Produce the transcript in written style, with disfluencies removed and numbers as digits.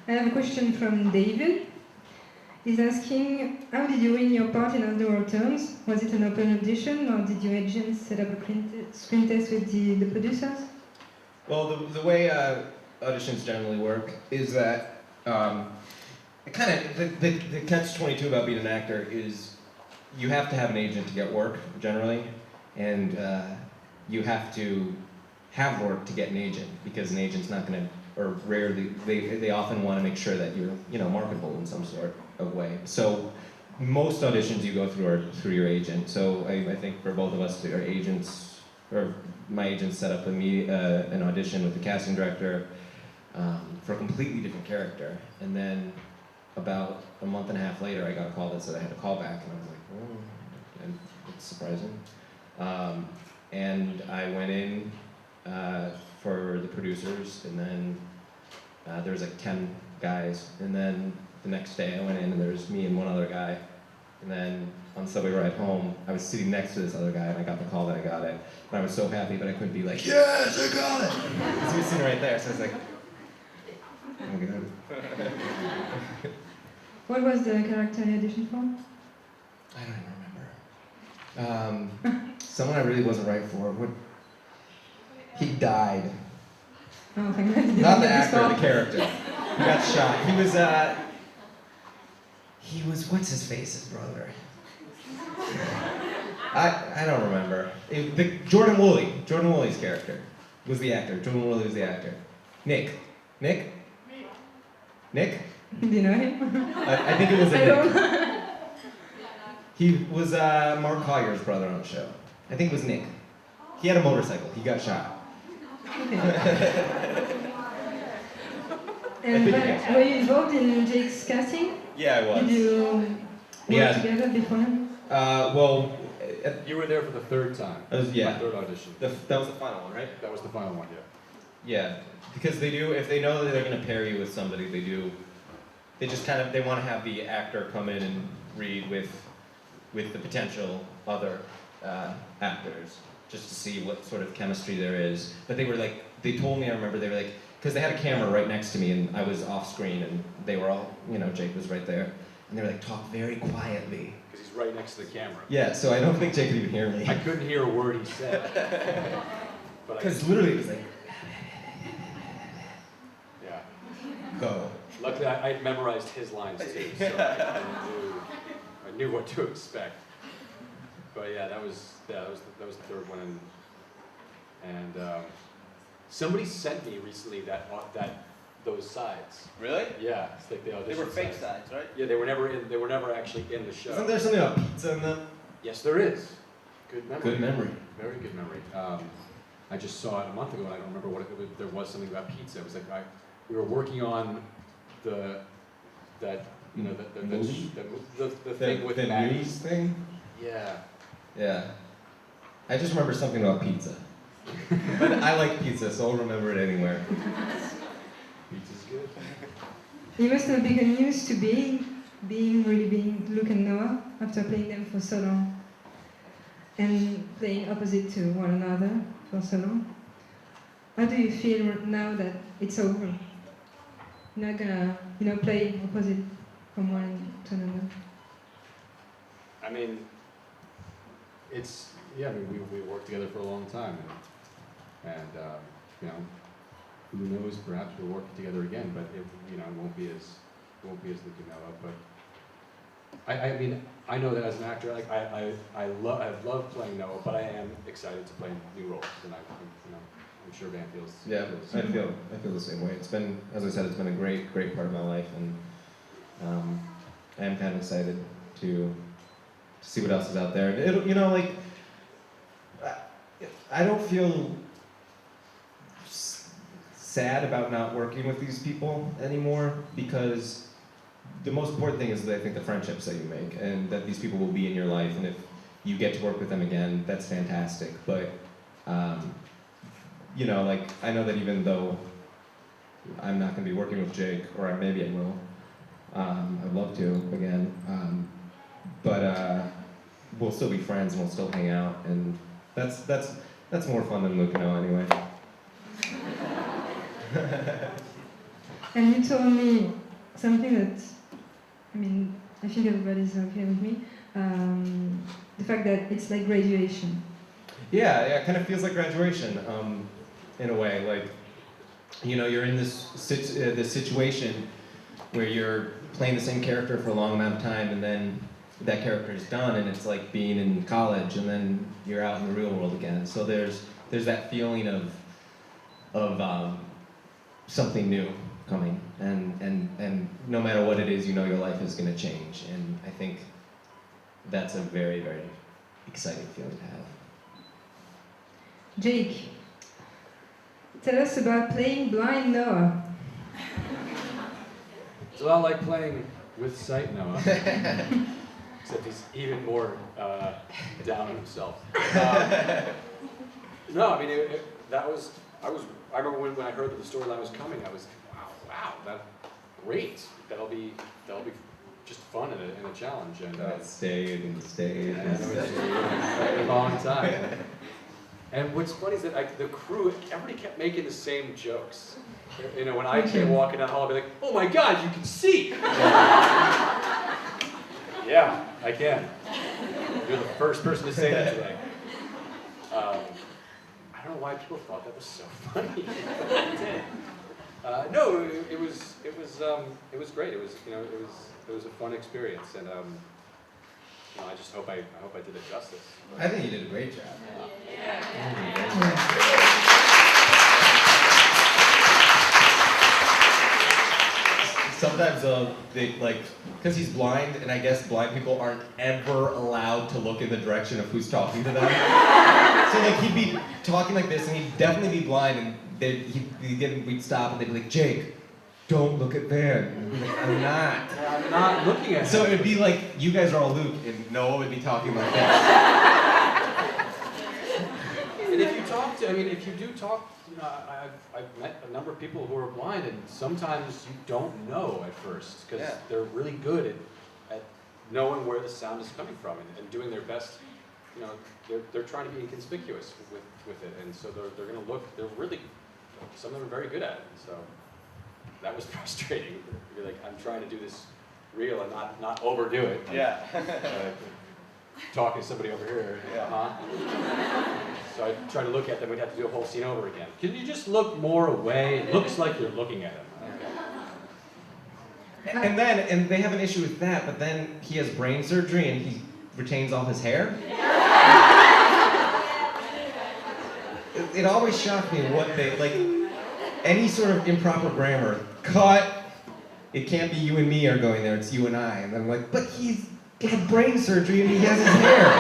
I have a question from David. He's asking, how did you win your part in Underworld Terms? Was it an open audition, or did your agent set up a screen test with the producers? Well, the way auditions generally work is that it kind of the catch-22 about being an actor is you have to have an agent to get work generally, and you have to have work to get an agent, because an agent's not going to, or rarely, they often want to make sure that you're marketable in some sort of way. So most auditions you go through are through your agent. So I think for both of us, our agents, or my agent set up an audition with the casting director for a completely different character. And then about a month and a half later, I got a call that said I had to call back, and I was like, oh, and it's surprising. And I went in for the producers, and then there was like 10 guys, and then the next day I went in and there was me and one other guy, and then on the subway ride home, I was sitting next to this other guy, and I got the call that I got it, and I was so happy, but I couldn't be like, yes, I got it! So he was sitting right there, so I was like, oh god. What was the character you auditioned for? I don't even remember. Someone I really wasn't right for. He died. Oh, thank God. Not the actor, the character. He got shot. He was, what's his face's brother? I don't remember. Jordan Woolley's character was the actor. Jordan Woolley was the actor. Nick? Do you know him? I think it was a Nick. He was Mark Collier's brother on the show. I think it was Nick. He had a motorcycle. He got shot. And were you involved in Jake's casting? Yeah, I was. Did you work together beforehand? Well... You were there for the third time. Yeah. My third audition. That was the final one, right? That was the final one, yeah. Yeah, because they do, if they know that they're going to pair you with somebody, they just kind of, they want to have the actor come in and read with the potential other actors, just to see what sort of chemistry there is. But they were like, they told me, I remember, they were like, because they had a camera right next to me and I was off screen and they were all, Jake was right there. And they were like, talk very quietly. Because he's right next to the camera. Yeah, so I don't think Jake could even hear me. I couldn't hear a word he said. Because literally it was like, yeah. Go. Luckily, I memorized his lines too, so I knew what to expect. But yeah, that was the third one, and somebody sent me recently those sides. Really? Yeah, it's like the audition. They were fake sides, right? Yeah, they were never actually in the show. Isn't there something about pizza in them? Yes, there is. Good memory. Good memory. Very good memory. I just saw it a month ago, and I don't remember what it was. There was something about pizza. It was like we were working on the thing with the Maggie. news thing. Yeah. Yeah. I just remember something about pizza. But I like pizza, so I'll remember it anywhere. Pizza's good. You must have become used to being Luke and Noah after playing them for so long, and playing opposite to one another for so long. How do you feel now that it's over? You're not gonna, play opposite from one to another. I mean, we worked together for a long time, and who knows? Perhaps we'll work together again, but it won't be as Luke and Noah. But I mean, I know that as an actor, like I love playing Noah, but I am excited to play new roles, and I'm sure Van feels. Yeah, I feel the same way. It's been, as I said, it's been a great part of my life, and I am kind of excited to see what else is out there. It'll, I don't feel sad about not working with these people anymore, because the most important thing is that I think the friendships that you make, and that these people will be in your life, and if you get to work with them again, that's fantastic. But I know that even though I'm not going to be working with Jake, or maybe I will, I'd love to again, but we'll still be friends and we'll still hang out, and that's more fun than Luke and Noah anyway. And you told me something that, I mean, I think everybody's okay with me. The fact that it's like graduation. Yeah, it kind of feels like graduation, in a way. Like, you know, you're in this situation where you're playing the same character for a long amount of time, and then that character is done, and it's like being in college, and then you're out in the real world again. So there's that feeling of something new coming, and no matter what it is, you know your life is going to change, and I think that's a very, very exciting feeling to have. Jake, tell us about playing blind Noah. It's a lot like playing with sight Noah, except he's even more down on himself. No, I mean, I remember when I heard that the storyline was coming, I was, wow, that's great. That'll be just fun and a challenge. And Stayed. and it was a long time. And what's funny is that the crew, everybody kept making the same jokes. You know, when I came walking down the hall, I'd be like, "Oh my God, you can see!" Yeah, I can. You're the first person to say that today. I don't know why people thought that was so funny. No, it was great. It was a fun experience, and you know, I hope I did it justice. I think you did a great job. Sometimes they like, because he's blind, and I guess blind people aren't ever allowed to look in the direction of who's talking to them. So like he'd be talking like this, and he'd definitely be blind, and we'd stop, and they'd be like, "Jake, don't look at Van." And I'd be like, "I'm not." I'm not looking at him. So it'd be like you guys are all Luke, and Noah would be talking like this. And if you do talk, you know, I've met a number of people who are blind, and sometimes you don't know at first, because they're really good at knowing where the sound is coming from and doing their best. You know, they're trying to be inconspicuous with it, and so they're going to look. They're really, some of them are very good at it. So that was frustrating. You're like, I'm trying to do this real and not overdo it. Talking to somebody over here. So I try to look at them. We'd have to do a whole scene over again. Can you just look more away? It looks like you're looking at him. Okay. And they have an issue with that, but then he has brain surgery and he retains all his hair. It always shocked me what they, like, any sort of improper grammar, cut, it can't be you and me are going there, it's you and I. And I'm like, but he's had brain surgery and he has his hair.